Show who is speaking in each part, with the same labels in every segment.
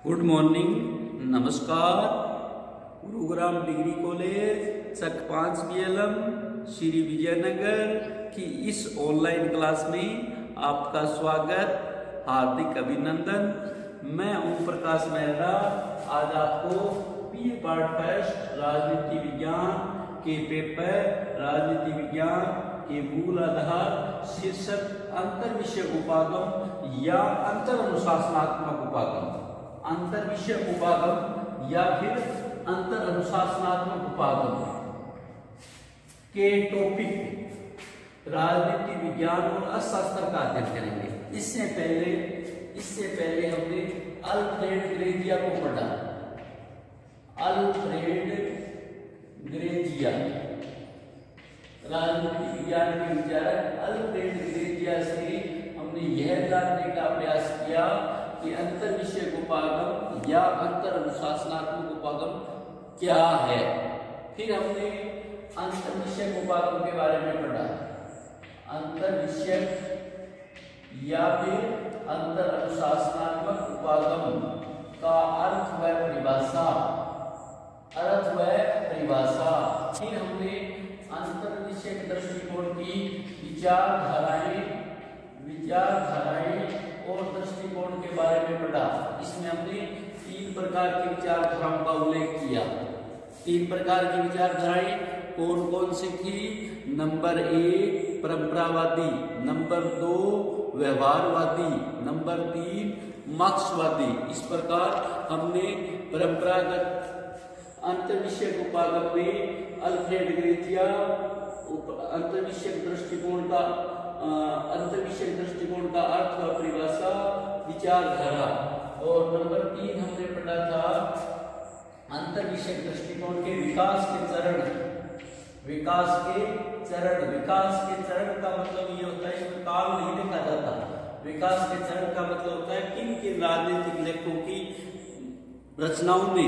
Speaker 1: Good morning, नमस्कार। Gurugram degree college चक 5 BLM Shri Vijayanagar की इस ऑनलाइन क्लास में आपका स्वागत, हार्दिक अभिनंदन। मैं ओम प्रकाश मेहरा आज आपको बीए पार्ट फर्स्ट राजनीति विज्ञान के पेपर राजनीति विज्ञान के मूल आधार शीर्षक अंतर विषय उपागम या अंतर अनुशासनात्मक उपागम, अंतर विषय उपागम या फिर अंतर अनुशासनात्मक उपागम के टॉपिक राजनीति विज्ञान और अर्थशास्त्र का अध्ययन करेंगे। इससे पहले हमने अल्फ्रेड ग्रेजिया को पढ़ा। अल्फ्रेड ग्रेजिया राजनीति विज्ञान के विचारक अल्फ्रेड ग्रेजिया से हमने यह जानने का प्रयास किया कि अंतर विषय उपागम या अंतर अनुशासनात्मक उपागम क्या है। फिर हमने अंतर विषय उपागम के बारे में पढ़ा। अंतर विषय या फिर अंतर अनुशासनात्मक उपागम का अर्थ व परिभाषा, फिर हमने अंतर विषय दृष्टिकोण की विचारधाराएं और दृष्टिकोण के बारे में पढ़ा। इसमें हमने 3 प्रकार की विचारधाराओं का उल्लेख किया। 3 प्रकार की विचारधाराएं कौन कौन सी थी? नंबर 1 परंपरावादी, नंबर 2 व्यवहारवादी, नंबर 3 मार्क्सवादी। इस प्रकार हमने परंपरागत अंतर विषय उपागम में अल्फ्रेड ग्रेजिया अंतर विषय दृष्टिकोण का अर्थ व परिभाषा, विचारधारा, और नंबर 3 हमने पढ़ा था अंतर विषय दृष्टिकोण के विकास के चरण का मतलब ये होता है, इसमें काल नहीं लिखा जाता। विकास के चरण का मतलब होता है किन राजनीतिक लेखकों की रचनाओं ने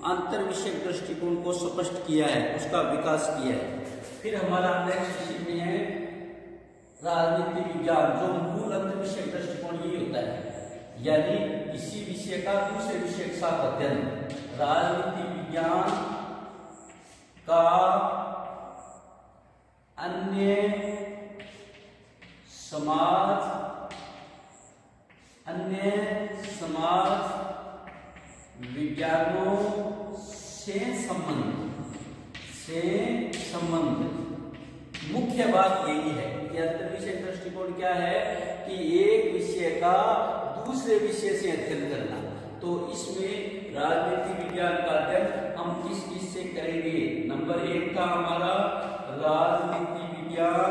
Speaker 1: अंतर विषय दृष्टिकोण को स्पष्ट किया है, उसका विकास किया है। फिर हमारा नेक्स्ट विषय है राजनीति विज्ञान, जो मूल अंतर विषय दृष्टिकोण ये होता है, यानी किसी विषय का दूसरे विषय के साथ अध्ययन। राजनीति विज्ञान का अन्य समाज विज्ञानों से संबंध। मुख्य बात यही है कि अंतर विषय दृष्टिकोण क्या है कि एक विषय का दूसरे विषय से अध्ययन करना। तो इसमें राजनीति विज्ञान का अध्ययन हम किस से करेंगे? नंबर 1 का हमारा राजनीति विज्ञान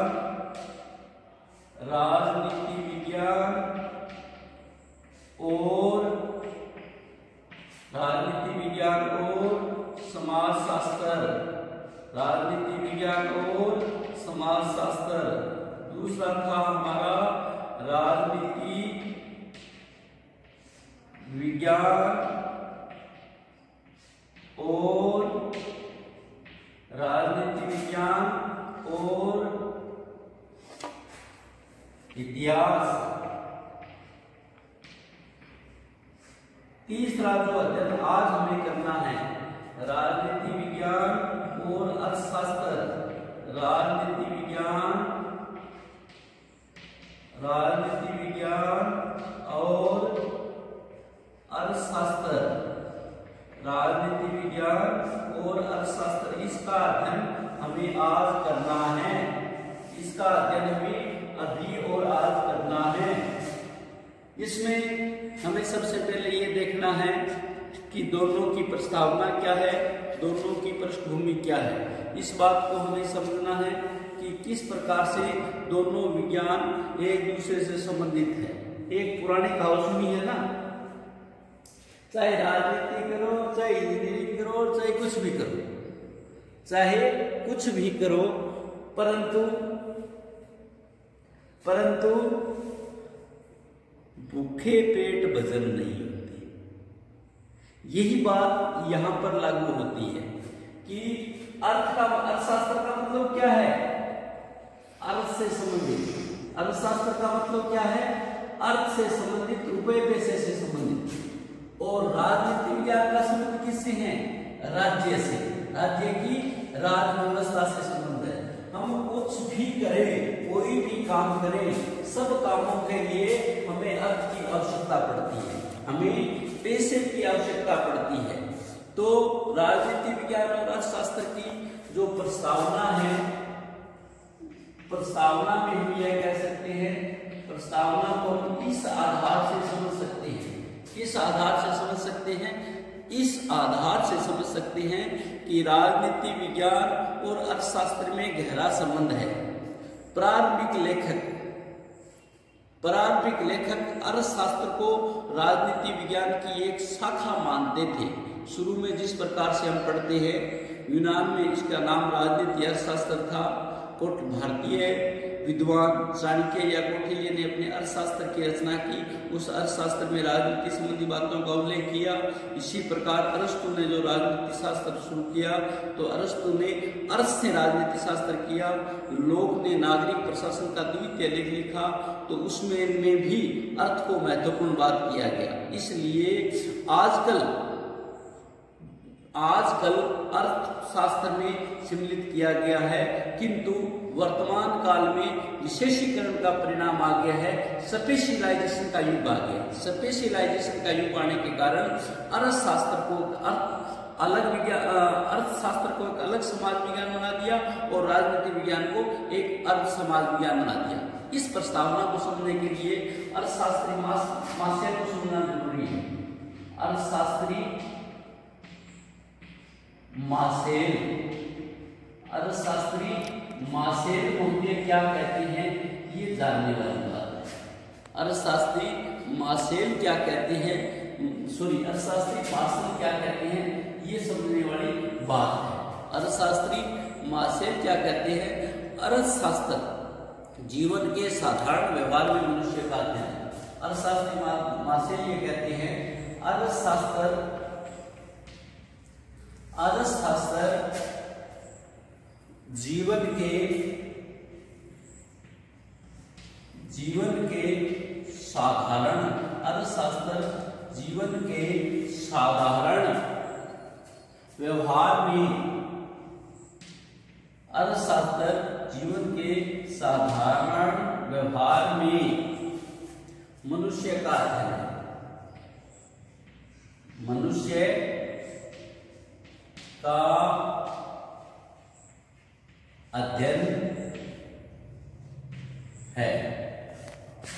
Speaker 1: और समाजशास्त्र। दूसरा था हमारा राजनीति विज्ञान और इतिहास। तीसरा जो अध्ययन आज हमें करना है राजनीति विज्ञान और अर्थशास्त्र। राजनीति विज्ञान और अर्थशास्त्र, इसका अध्ययन हमें आज करना है। इसका अध्ययन हमें अभी और आज करना है। इसमें हमें सबसे पहले ये देखना है कि दोनों की प्रस्तावना क्या है, दोनों की पृष्ठभूमि क्या है। इस बात को हमें समझना है कि किस प्रकार से दोनों विज्ञान एक दूसरे से संबंधित है। एक पुरानी कहावत सुनी है ना, चाहे राजनीति करो, चाहे इंजीनियरिंग करो, चाहे कुछ भी करो, परंतु भूखे पेट भजन नहीं होते। यही बात यहाँ पर लागू होती है कि अर्थशास्त्र का मतलब क्या है? अर्थ से संबंधित। अर्थशास्त्र का मतलब क्या है? अर्थ से संबंधित, रुपए पैसे से संबंधित। और किससे हैं? राज्य से। राज्य की राज व्यवस्था से संबंध है। हम कुछ भी करें, कोई भी काम करें, सब कामों के लिए हमें अर्थ की आवश्यकता पड़ती है, हमें पैसे की आवश्यकता पड़ती है। तो राजनीति विज्ञान और अर्थशास्त्र की जो प्रस्तावना है, प्रस्तावना में हम यह कह सकते हैं, प्रस्तावना को हम इस आधार से समझ सकते हैं, इस आधार से समझ सकते हैं, इस आधार से समझ सकते हैं कि राजनीति विज्ञान और अर्थशास्त्र में गहरा संबंध है। प्रारंभिक लेखक अर्थशास्त्र को राजनीति विज्ञान की एक शाखा मानते थे। शुरू में जिस प्रकार से हम पढ़ते हैं, यूनान में इसका नाम राजनीति अर्थशास्त्र था। भारतीय विद्वान चाणक्य या कौटिल्य ने अपने अर्थशास्त्र की रचना की, उस अर्थशास्त्र में राजनीति संबंधी बातों का उल्लेख किया। इसी प्रकार अरस्तु ने जो राजनीति शास्त्र शुरू किया, तो अरस्तु ने अर्थ से राजनीति शास्त्र किया। लोक ने नागरिक प्रशासन का द्वितीय लेख लिखा, तो उसमें भी अर्थ को महत्वपूर्ण बात किया गया। इसलिए आजकल अर्थशास्त्र में सम्मिलित किया गया है, किंतु वर्तमान काल में विशेषीकरण का परिणाम आ गया है, स्पेशलाइजेशन का युग आ गया। स्पेशलाइजेशन का युग आने के कारण अर्थशास्त्र को अर्थशास्त्र को एक अलग समाज विज्ञान बना दिया और राजनीति विज्ञान को एक अर्थ समाज विज्ञान बना दिया। इस प्रस्तावना को समझने के लिए अर्थशास्त्री मासेल को समझना जरूरी है। अर्थशास्त्री मासेल को क्या कहते हैं, ये जानने वाली बात है। अर्थशास्त्री मासेल क्या कहते हैं, अर्थशास्त्री मासेल क्या कहते हैं, ये समझने वाली बात है। अर्थशास्त्री मासेल क्या कहते हैं? अर्थशास्त्र जीवन के साधारण व्यवहार में मनुष्य का अध्ययन है। अर्थशास्त्री मासेल ये कहते हैं, अर्थशास्त्र जीवन के साधारण व्यवहार में, अर्थशास्त्र जीवन के साधारण व्यवहार में मनुष्य का अध्ययन है। मनुष्य का अध्ययन है।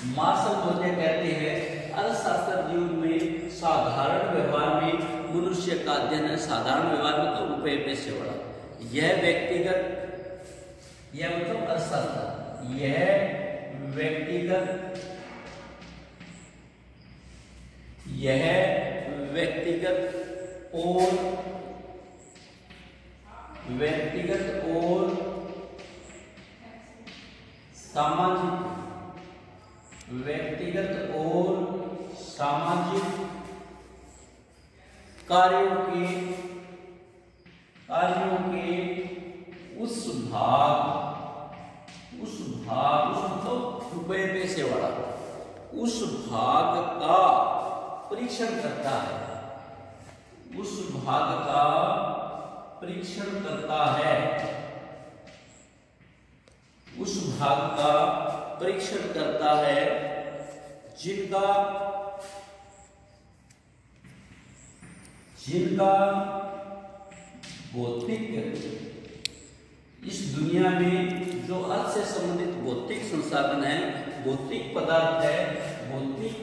Speaker 1: मार्शल मोजे कहते हैं, अर्थशास्त्र जीवन में साधारण व्यवहार में मनुष्य का अध्ययन है। साधारण व्यवहार में तो रुपये पैसे वाला, यह व्यक्तिगत, यह मतलब अर्थशास्त्र, यह व्यक्तिगत और सामाजिक कार्यों के उस भाग मतलब रुपये पैसे वाला, उस भाग का परीक्षण करता है, उस भाग का परीक्षण करता है, उस भाग का परीक्षण करता है जिनका भौतिक, इस दुनिया में जो अर्थ से संबंधित भौतिक संसाधन है, भौतिक पदार्थ है, भौतिक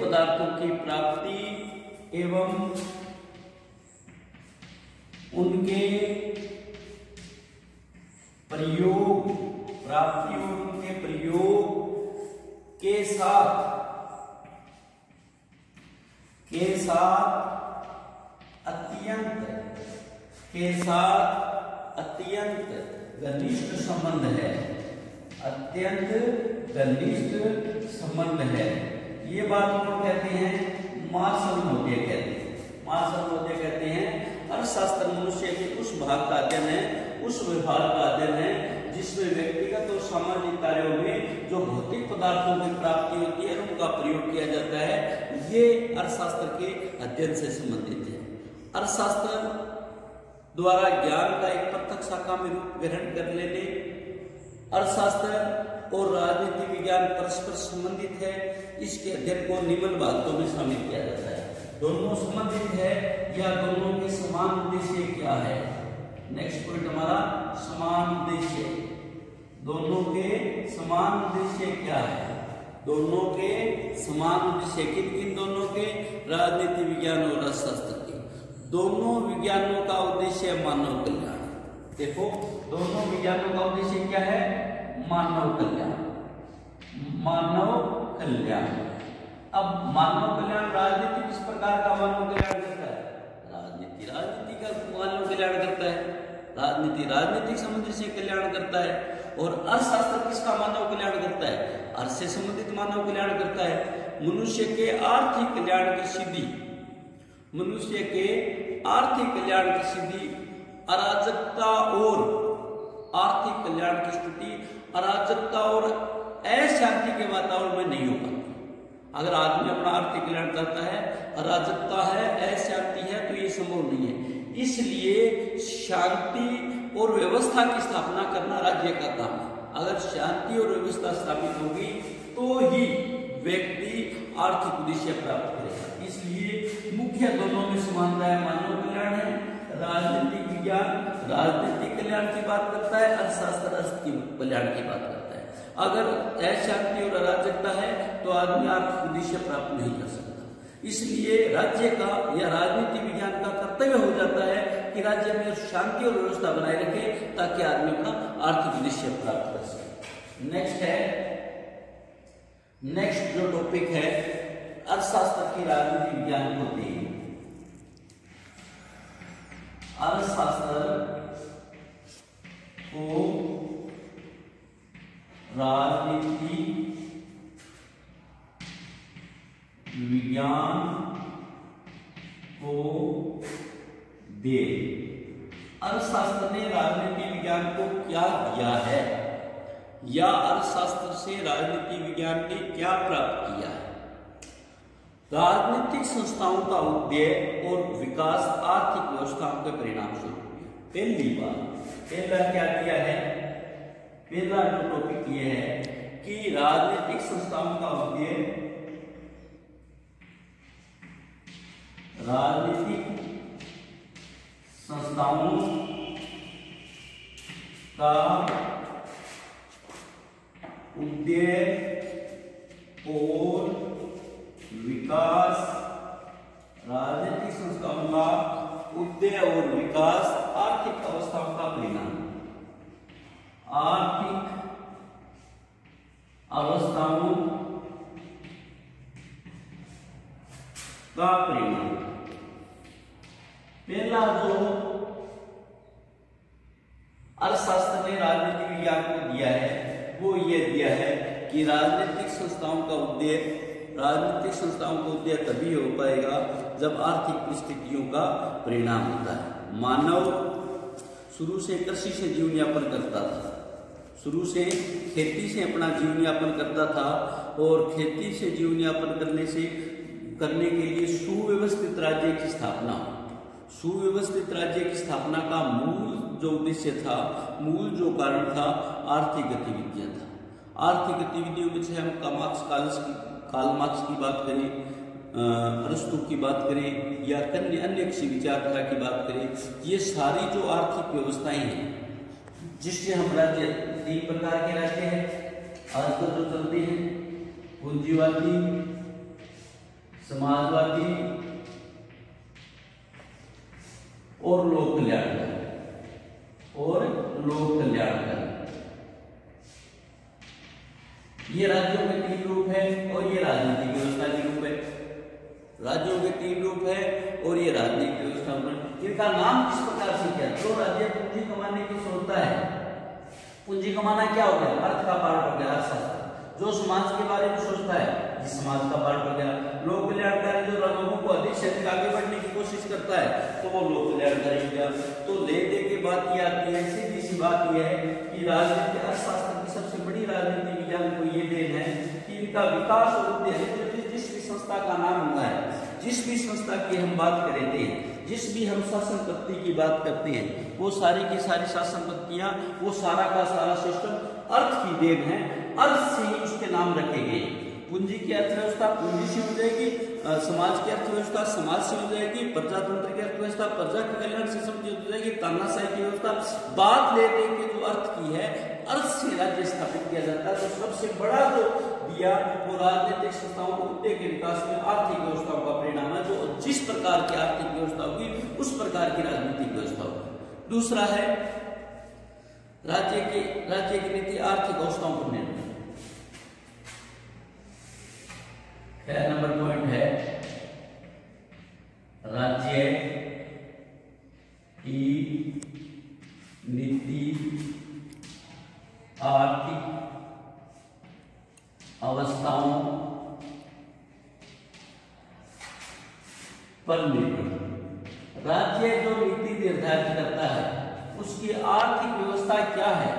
Speaker 1: पदार्थों की प्राप्ति एवं उनके प्रयोग के साथ अत्यंत घनिष्ठ संबंध है, अत्यंत घनिष्ठ संबंध है। ये बात कौन कहते हैं? मार्शल मोजे कहते हैं। मार्शल मोजे कहते हैं विभाग का अध्ययन है, उस विभाग का अध्ययन है जिसमें व्यक्तिगत और सामाजिक कार्यों में जो भौतिक पदार्थों की प्राप्ति होती है उनका प्रयोग किया जाता है। ये अर्थशास्त्र के अध्ययन से संबंधित है। अर्थशास्त्र द्वारा ज्ञान का एक पृथक शाखा में रूप ग्रहण कर लेने, अर्थशास्त्र और राजनीति विज्ञान परस्पर संबंधित है। इसके अध्ययन को निम्न बातों में शामिल किया जाता है। दोनों संबंधित है या दोनों के समान उद्देश्य क्या है? नेक्स्ट पॉइंट हमारा समान उद्देश्य। दोनों के समान उद्देश्य क्या है? दोनों के समान उद्देश्य किन किन दोनों के? राजनीति विज्ञान और अर्थशास्त्र के। दोनों विज्ञानों का उद्देश्य मानव कल्याण। देखो, दोनों विज्ञानों का उद्देश्य क्या है? मानव कल्याण। मानव कल्याण। अब मानव कल्याण, राजनीति किस प्रकार का मानव कल्याण करता है? राजनीति का मानव कल्याण करता है। राजनीति राजनीतिक संबंध से कल्याण करता है। और अर्थशास्त्र किसका मानव कल्याण करता है? अर्थ से संबंधित मानव कल्याण करता है। मनुष्य के आर्थिक कल्याण की सिद्धि, मनुष्य के आर्थिक कल्याण की सिद्धि, अराजकता और आर्थिक कल्याण की स्थिति अराजकता और अशांति के वातावरण में नहीं हो पाती। अगर आदमी अपना आर्थिक कल्याण करता है, अराजकता है, अशांति है, तो ये संभव नहीं है। इसलिए शांति और व्यवस्था की स्थापना करना राज्य का काम है। अगर शांति और व्यवस्था स्थापित होगी तो ही व्यक्ति आर्थिक उद्देश्य प्राप्त करेगा। इसलिए मुख्य दोनों में समानता है, मानव कल्याण है। राजनीतिक विज्ञान राजनीतिक कल्याण की बात करता है, अर्थशास्त्र अर्थ की कल्याण की बात करता है। अगर अशांति और अराजकता है तो आदमी आर्थिक उद्देश्य प्राप्त नहीं कर सकता। इसलिए राज्य का या राजनीति विज्ञान का कर्तव्य हो जाता है कि राज्य में शांति और व्यवस्था बनाए रखे ताकि आदमी अपना आर्थिक उद्देश्य प्राप्त कर सके। नेक्स्ट जो टॉपिक है, अर्थशास्त्र की राजनीति विज्ञान को दें। अर्थशास्त्र को राजनीति विज्ञान को दे। अर्थशास्त्र ने राजनीति विज्ञान को क्या दिया है या अर्थशास्त्र से राजनीति विज्ञान ने क्या प्राप्त किया है? राजनीतिक संस्थाओं का उद्देश्य और विकास आर्थिक व्यवस्थाओं के परिणाम स्वरूप है। पहली बात, पहला क्या किया है? पहला जो टॉपिक ये है कि राजनीतिक संस्थाओं का उद्देश्य, राजनीतिक संस्थाओं का उद्देश्य और विकास, राजनीतिक संस्थाओं का उद्देश्य और विकास आर्थिक अवस्थाओं का परिणाम, आर्थिक अवस्थाओं का परिणाम। पहला जो अर्थशास्त्र ने राजनीति विज्ञान को दिया है वो ये दिया है कि राजनीतिक संस्थाओं का उद्देश्य, राजनीतिक संस्थाओं का उद्देश्य तभी हो पाएगा जब आर्थिक परिस्थितियों का परिणाम होता है। मानव शुरू से कृषि से जीवन यापन करता था, शुरू से खेती से अपना जीवन यापन करता था और खेती से जीवन यापन करने के लिए सुव्यवस्थित राज्य की स्थापना, सुव्यवस्थित राज्य की स्थापना का मूल जो उद्देश्य था, मूल जो कारण था, आर्थिक गतिविधियां था। आर्थिक गतिविधियों में से हम कार्ल मार्क्स की बात करें, अरस्तु की बात करें या अन्य किसी विचारधारा की बात करें, ये सारी जो आर्थिक व्यवस्थाएं हैं जिससे हम राज्य, 3 प्रकार के राज्य हैं आजकल जो चलते हैं, पूंजीवादी, समाजवादी और लोक कल्याणकारी, और लोक कल्याणकारी। ये राज्यों के 3 रूप है और ये राजनीतिक व्यवस्था के रूप है। राज्यों के 3 रूप है और ये राजनीतिक व्यवस्था में इनका नाम किस प्रकार से किया? जो राज्य पूंजी कमाने की सोचता है, पूंजी कमाना क्या हो गया? अर्थ का पार्ट हो गया अर्थशास्त्र। जो समाज के बारे में सोचता है, जिस समाज का पार्ट हो गया। लोक कल्याणकारी जो लोगों को अधिक से अधिक आगे बढ़ने की कोशिश करता करता है तो वो लोक कल्याण करेगा। तो लेन देन की बात ये आती है, सीधी सी बात ये है कि राजनीति अर्थशास्त्र की सबसे बड़ी राजनीति विज्ञान को ये देन है कि इनका विकास और उद्देश्य जिस भी संस्था का नाम हुआ है, जिस भी संस्था की हम बात करते हैं, जिस भी हम शासन पद्धति की बात करते हैं, वो सारी की सारी शासन पद्धतियां, वो सारा का सारा सिस्टम अर्थ की देन है। अर्थ से ही उसके नाम रखे गए। पूंजी की अर्थव्यवस्था पूंजी से हो जाएगी, समाज की अर्थव्यवस्था समाज से हो जाएगी, प्रजातंत्र की अर्थव्यवस्था प्रजा के कल्याण से संबंधित हो जाएगी, तानाशाही की व्यवस्था बात लेने के जो अर्थ की है, अर्थ से राज्य स्थापित किया जाता है। तो सबसे बड़ा जो दिया वो राजनीतिक संस्थाओं उद्दे के विकास में आर्थिक व्यवस्थाओं का परिणाम है। जो जिस प्रकार की आर्थिक व्यवस्था होगी उस प्रकार की राजनीतिक व्यवस्था होगी। दूसरा है राज्य की नीति आर्थिक व्यवस्थाओं पर निर्भर। नंबर पॉइंट है राज्य की नीति आर्थिक अवस्थाओं पर निर्भर। राज्य जो नीति निर्धारित करता है उसकी आर्थिक व्यवस्था क्या है,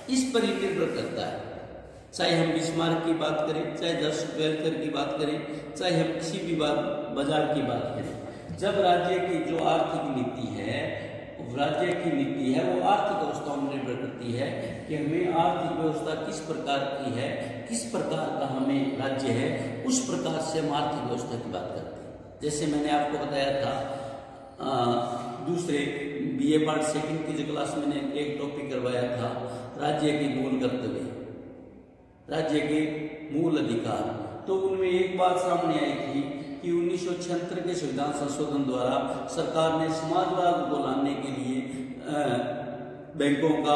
Speaker 1: इस पर ही निर्भर करता है। चाहे हम बिस्मार्क की बात करें, चाहे जर्सी वेल्कर की बात करें, चाहे हम किसी भी बाजार की बात करें, जब राज्य की जो आर्थिक नीति है, राज्य की नीति है, वो आर्थिक व्यवस्थाओं में निर्भर करती है कि हमें आर्थिक व्यवस्था किस प्रकार की है, किस प्रकार का हमें राज्य है, उस प्रकार से हम आर्थिक व्यवस्था की बात करते हैं। जैसे मैंने आपको बताया था दूसरे BA पार्ट सेकंड की जो क्लास में मैंने एक टॉपिक करवाया था, राज्य के मूल कर्तव्य, राज्य के मूल अधिकार। तो उनमें एक बात सामने आई थी कि 1976 के संविधान संशोधन द्वारा सरकार ने समाजवाद को लाने के लिए बैंकों का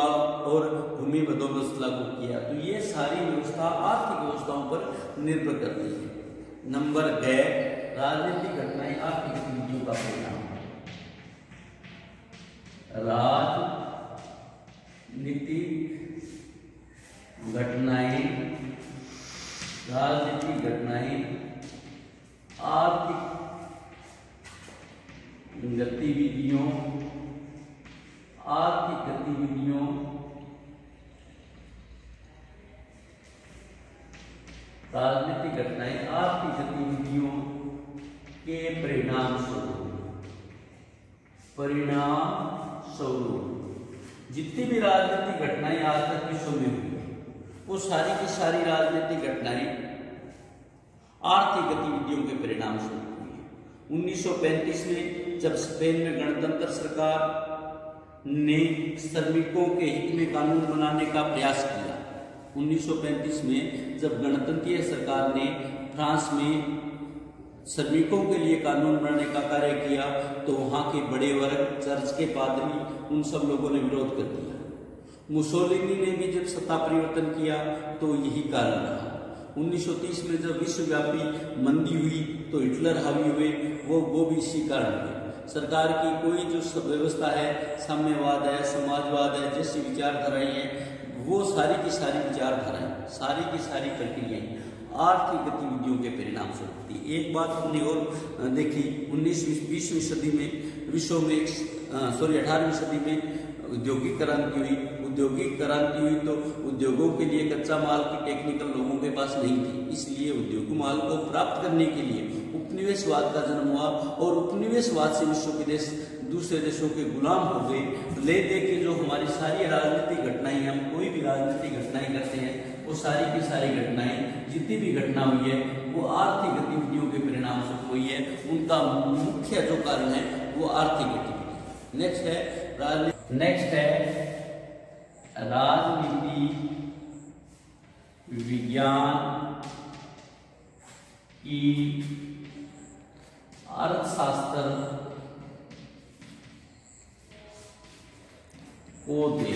Speaker 1: और भूमि बंदोबस्त लागू किया। तो ये सारी व्यवस्था आर्थिक व्यवस्थाओं पर निर्भर करती है। नंबर है राजनीतिक घटनाएं आर्थिक गतिविधियों का परिणाम। राजनीतिक घटनाएं आर्थिक गतिविधियों राजनीतिक घटनाएं आर्थिक गतिविधियों के परिणाम स्वरूप जितनी भी राजनीतिक घटनाएं आज तक विश्व में हुई वो सारी की सारी राजनीतिक घटनाएं आर्थिक गतिविधियों के परिणाम स्वरूप हुई। 1935 में जब स्पेन में गणतंत्र सरकार ने श्रमिकों के हित में कानून बनाने का प्रयास किया, 1935 में जब गणतंत्रीय सरकार ने फ्रांस में श्रमिकों के लिए कानून बनाने का कार्य किया, तो वहाँ के बड़े वर्ग, चर्च के पादरी, उन सब लोगों ने विरोध कर दिया। मुसोलिनी ने भी जब सत्ता परिवर्तन किया तो यही कारण रहा। 1930 में जब विश्वव्यापी मंदी हुई तो हिटलर हावी हुए, वो भी इसी कारण हुए। सरकार की कोई जो व्यवस्था है, साम्यवाद है, समाजवाद है, जैसी विचारधाराएं हैं, वो सारी की सारी विचारधाराएं, सारी की सारी प्रक्रियाएं आर्थिक गतिविधियों के परिणाम स्वरूप थी। एक बात हमने और देखी, 19वीं सदी में विश्व में 18वीं सदी में औद्योगिक क्रांति हुई। औद्योगिक क्रांति हुई तो उद्योगों के लिए कच्चा माल की टेक्निकल लोगों के पास नहीं थी, इसलिए उद्योग माल को प्राप्त करने के लिए उपनिवेशवाद का जन्म हुआ और उपनिवेशवाद से विश्व के देश दूसरे देशों के गुलाम हो गए। ले दे के जो हमारी सारी राजनीतिक घटनाएं, हम कोई भी राजनीतिक घटनाएं करते हैं, वो सारी की सारी घटनाएं, जितनी भी घटना हुई है वो आर्थिक गतिविधियों के परिणाम से हुई है। उनका मुख्य जो कारण है वो आर्थिक गतिविधि। नेक्स्ट है राजनीति विज्ञान की अर्थशास्त्र को दे।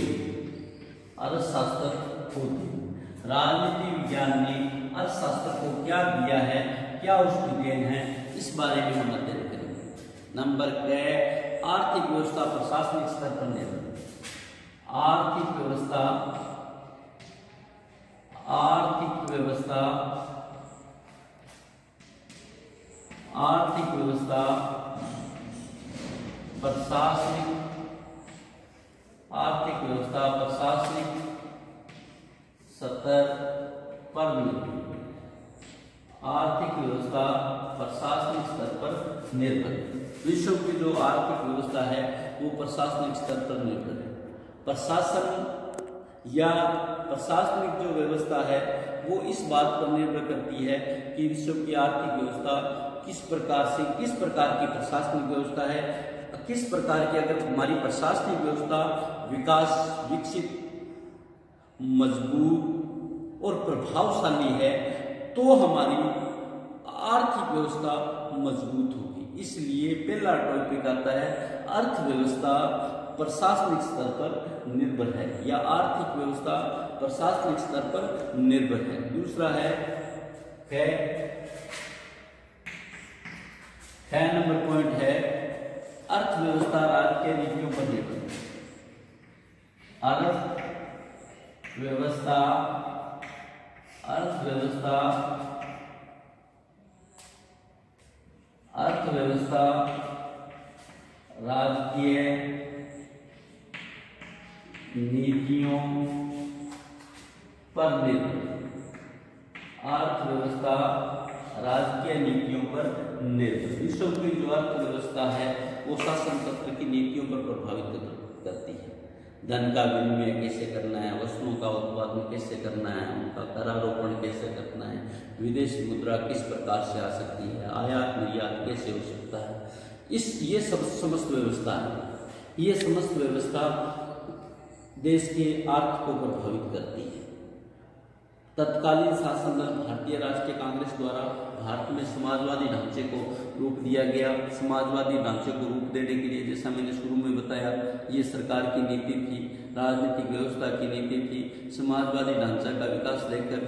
Speaker 1: राजनीति विज्ञान ने अर्थशास्त्र को क्या दिया है, क्या उसकी देन है, इस बारे में हम अध्ययन करेंगे। नंबर 6 आर्थिक व्यवस्था प्रशासनिक स्तर पर निर्भर। आर्थिक व्यवस्था प्रशासनिक आर्थिक व्यवस्था प्रशासनिक स्तर पर निर्भर, आर्थिक व्यवस्था प्रशासनिक स्तर पर निर्भर। विश्व की जो आर्थिक व्यवस्था है वो प्रशासनिक स्तर पर निर्भर है। प्रशासन या प्रशासनिक जो व्यवस्था है वो इस बात पर निर्भर करती है कि विश्व की आर्थिक व्यवस्था किस प्रकार की प्रशासनिक व्यवस्था है, किस प्रकार की अगर हमारी प्रशासनिक व्यवस्था विकसित, मजबूत और प्रभावशाली है तो हमारी आर्थिक व्यवस्था मजबूत होगी। इसलिए पहला टॉपिक आता है अर्थव्यवस्था प्रशासनिक स्तर पर निर्भर है या आर्थिक व्यवस्था प्रशासनिक स्तर पर निर्भर है। दूसरा है नंबर पॉइंट है अर्थव्यवस्था राज्य के नीतियों पर निर्भर है। अर्थव्यवस्था राजकीय नीतियों पर निर्भर, अर्थव्यवस्था राजकीय नीतियों पर निर्भर। विश्व की जो अर्थव्यवस्था है वो शासन तंत्र की नीतियों पर प्रभावित करती है। धन का विनिमय कैसे करना है, वस्तुओं का उत्पादन कैसे करना है, उनका करारोपण कैसे करना है, विदेशी मुद्रा किस प्रकार से आ सकती है, आयात निर्यात कैसे हो सकता है, ये सब समस्त व्यवस्था है। ये समस्त व्यवस्था देश के अर्थ को प्रभावित करती है। तत्कालीन शासन दल भारतीय राष्ट्रीय कांग्रेस द्वारा भारत में समाजवादी ढांचे को रूप दिया गया। समाजवादी ढांचे को रूप देने के लिए जैसा मैंने शुरू में बताया ये सरकार की नीति थी, राजनीतिक व्यवस्था की नीति थी। समाजवादी ढांचा का विकास लेकर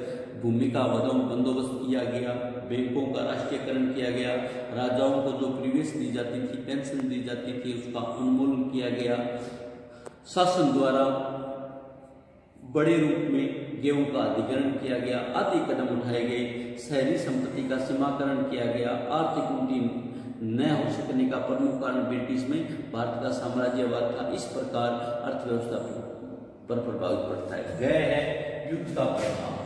Speaker 1: भूमि का बंदोबस्त किया गया, बैंकों का राष्ट्रीयकरण किया गया, राजाओं को जो प्रीवियस दी जाती थी, पेंशन दी जाती थी, उसका उन्मूलन किया गया। शासन द्वारा बड़े रूप में गेहूं का अधिग्रहण किया गया, आदि कदम उठाए गए। शहरी संपत्ति का सीमाकरण किया गया। आर्थिक उन्नति न हो सकने का प्रमुख कारण ब्रिटिश में भारत का साम्राज्यवाद था। इस प्रकार अर्थव्यवस्था पर प्रभावित पड़ता है। वह है युद्ध का प्रभाव।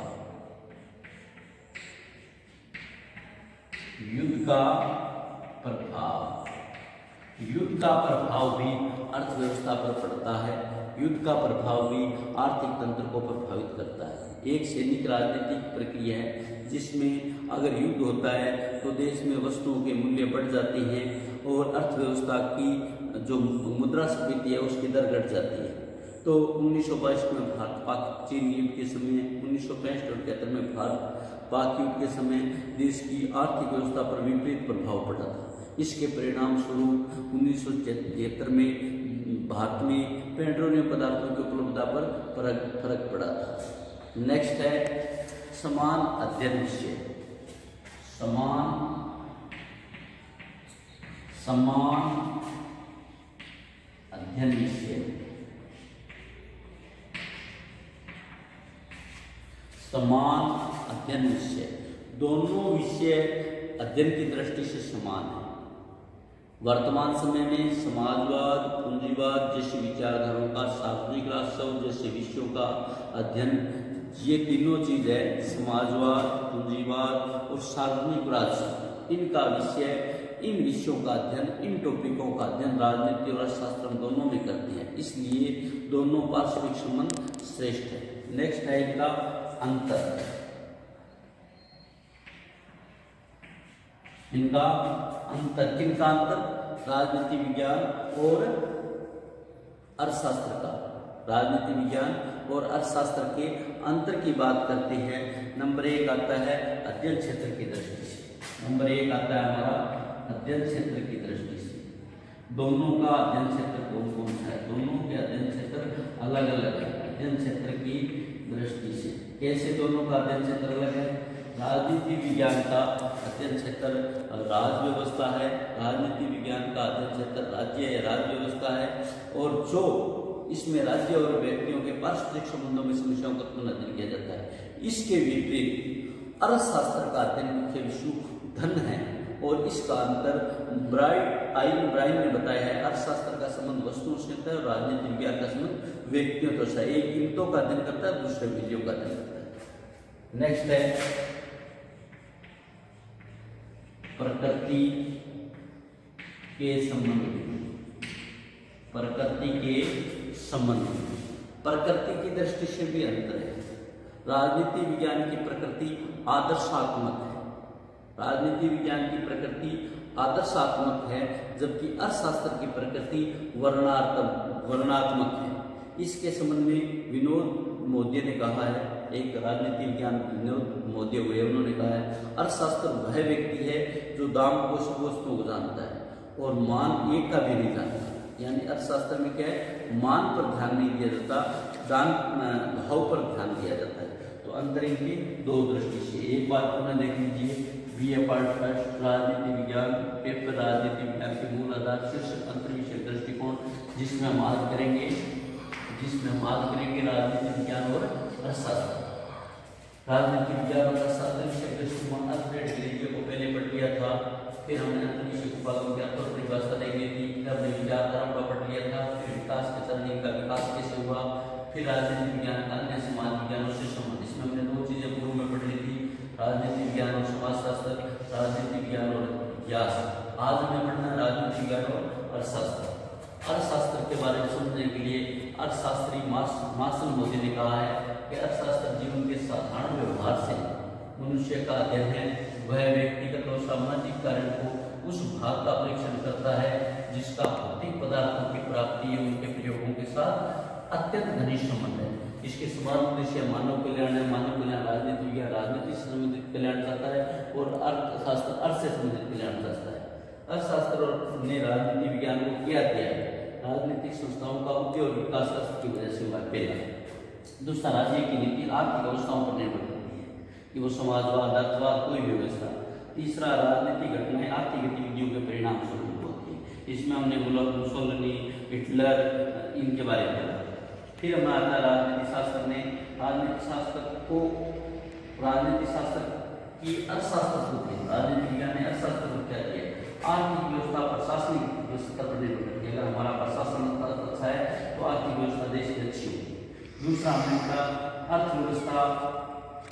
Speaker 1: युद्ध का प्रभाव भी अर्थव्यवस्था पर पड़ता है। युद्ध का प्रभाव भी आर्थिक तंत्र को प्रभावित करता है। एक सैनिक राजनीतिक प्रक्रिया है जिसमें अगर युद्ध होता है तो देश में वस्तुओं के मूल्य बढ़ जाते हैं और अर्थव्यवस्था की जो मुद्रास्फीति है उसकी दर घट जाती है। तो 1922 में भारत पाक चीन युद्ध के समय, 1965 और 1973 में भारत पाक युद्ध के समय देश की आर्थिक व्यवस्था पर विपरीत प्रभाव पड़ा था। इसके परिणाम स्वरूप 1973 में भारत में पेट्रोलियम पदार्थों की उपलब्धता पर फर्क पड़ा था। नेक्स्ट है समान अध्ययन विषय। समान अध्ययन विषय। समान अध्ययन विषय, दोनों विषय अध्ययन की दृष्टि से समान है। वर्तमान समय में समाजवाद, पूंजीवाद जैसी विचारधाराओं का, सार्वजनिक राजस्व जैसे विषयों का अध्ययन, ये तीनों चीज है, समाजवाद, पूंजीवाद और सार्वजनिक राजस्व, इनका विषय, इन विषयों का अध्ययन, इन टॉपिकों का अध्ययन राजनीति और अर्थशास्त्र दोनों में करते हैं। इसलिए दोनों पारस्परिक संबंध श्रेष्ठ है। नेक्स्ट है इनका अंतर। इनका अंतर, किनका अंतर? राजनीति विज्ञान और अर्थशास्त्र का। राजनीति विज्ञान और अर्थशास्त्र के अंतर की बात करते हैं। नंबर 1 आता है अध्ययन क्षेत्र की दृष्टि से। नंबर 1 आता है हमारा अध्ययन क्षेत्र की दृष्टि से। दोनों का अध्ययन क्षेत्र कौन कौन सा है? दोनों के अध्ययन क्षेत्र अलग अलग है। अध्ययन क्षेत्र की दृष्टि से कैसे दोनों का अध्ययन क्षेत्र अलग है? राजनीति विज्ञान का अध्ययन क्षेत्र राज्य व्यवस्था है, राजनीति विज्ञान का अध्ययन क्षेत्र राज्य या राज्य व्यवस्था है, और जो इसमें राज्य और व्यक्तियों के पारस्परिक संबंधों में समस्याओं का अध्ययन किया जाता है। इसके विपरीत अर्थशास्त्र का अध्ययन मुख्य विषय धन है और इसका अंतर ब्राइन ने बताया है। अर्थशास्त्र का संबंध वस्तुओं से होता है और राजनीति विज्ञान का संबंध व्यक्तियों से। एक कीमतों का अध्ययन करता है, दूसरे विजयों का अध्ययन करता है। नेक्स्ट है प्रकृति के संबंध। प्रकृति के संबंध, प्रकृति की दृष्टि से भी अंतर है। राजनीति विज्ञान की प्रकृति आदर्शात्मक है, राजनीति विज्ञान की प्रकृति आदर्शात्मक है, जबकि अर्थशास्त्र की प्रकृति वर्णनात्मक है। इसके संबंध में विनोद मोदी ने कहा है, एक राजनीति विज्ञान विनोद मोदी हुए, उन्होंने कहा है अर्थशास्त्र वह व्यक्ति है जो दाम को वस्तुओं को जानता है और मान एक का भी नहीं जानता। यानी अर्थशास्त्र में क्या है, मान पर ध्यान नहीं दिया जाता, दान भाव पर ध्यान दिया जाता है। तो अंतर इनकी दो दृष्टि से। एक बात पुनः देख लीजिए, बी ए पार्ट फर्स्ट राजनीति विज्ञान, पेपर राजनीति विज्ञान के मूल आधार शीर्षक अंतर विषय दृष्टिकोण, जिसमें हम बात करेंगे राजनीति विज्ञान और अर्थशास्त्र। राजनीति विज्ञान और अर्थशास्त्र विषय दृष्टिकोण अर्थव्यवस्था को पहले पढ़ लिया था, फिर हमने अंतर विषय को भागों की अर्थ परिभाषा देख ली थी, फिर हमने विचारधारा का पढ़ लिया था, फिर विकास के चरण का विकास कैसे हुआ, फिर राजनीति विज्ञान का अन्य समाज विज्ञानों से संबंधित। इसमें हमने दो चीजें पूर्व में पढ़ ली थी, राजनीति विज्ञान और समाजशास्त्र, राजनीति विज्ञान और इतिहास। आज हमें पढ़ना है राजनीति विज्ञान और अर्थशास्त्र। अर्थशास्त्र के बारे में समझने के लिए अर्थशास्त्री मार्शल मोदी ने कहा है कि अर्थशास्त्र जीवन के साधारण व्यवहार से मनुष्य का अध्ययन है। वह व्यक्तिगत और सामाजिक कार्यों को उस भाग का परीक्षण करता है जिसका भौतिक पदार्थों की प्राप्ति और उनके प्रयोगों के साथ अत्यंत घनिष्ठ संबंध है। इसके समान उद्देश्य मानव कल्याण है। मानव कल्याण राजनीति विज्ञान राजनीति से संबंधित कल्याण चाहता है और अर्थशास्त्र अर्थ से संबंधित कल्याण चाहता है। अर्थशास्त्र ने राजनीति विज्ञान को क्या किया है, राजनीतिक संस्थाओं का उद्योग और विकास की वजह से हुआ पहला। दूसरा, राज्य की नीति आर्थिक अवस्थाओं पर निर्भर करती है कि वो समाजवाद, अर्थवाद, कोई व्यवस्था। तीसरा, राजनीतिक घटनाएं आर्थिक गतिविधियों के परिणाम स्वरूप होती है। इसमें हमने मुसोलिनी, हिटलर, इनके बारे में पढ़ा। फिर हमारा आता राजनीति शास्त्र ने राजनीति शास्त्र की अर्थशास्त्र को दिया। राजनीति विज्ञान ने अर्थशास्त्र को क्या दिया, आर्थिक व्यवस्था प्रशासनिक व्यवस्था पर निर्भर करती है। अगर हमारा प्रशासन अच्छा है तो आर्थिक व्यवस्था देश की अच्छी होगी। दूसरा हमने कहा अर्थव्यवस्था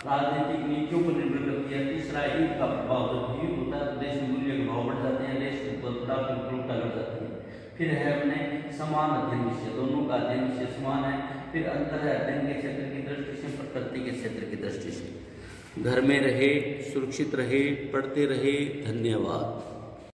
Speaker 1: राजनीतिक नीतियों पर निर्भर करती है। तीसरा, युद्ध का प्रभाव, जब युद्ध होता है तो देश में मूल्य के भाव बढ़ जाते हैं, देश की उपलब्धता लग जाती है। फिर है हमने समान अध्ययन विषय, दोनों का अध्ययन विषय समान है। फिर अंतर है अध्ययन के क्षेत्र की दृष्टि से, प्रकृति के क्षेत्र की दृष्टि से। घर में रहे, सुरक्षित रहे, पढ़ते रहे। धन्यवाद।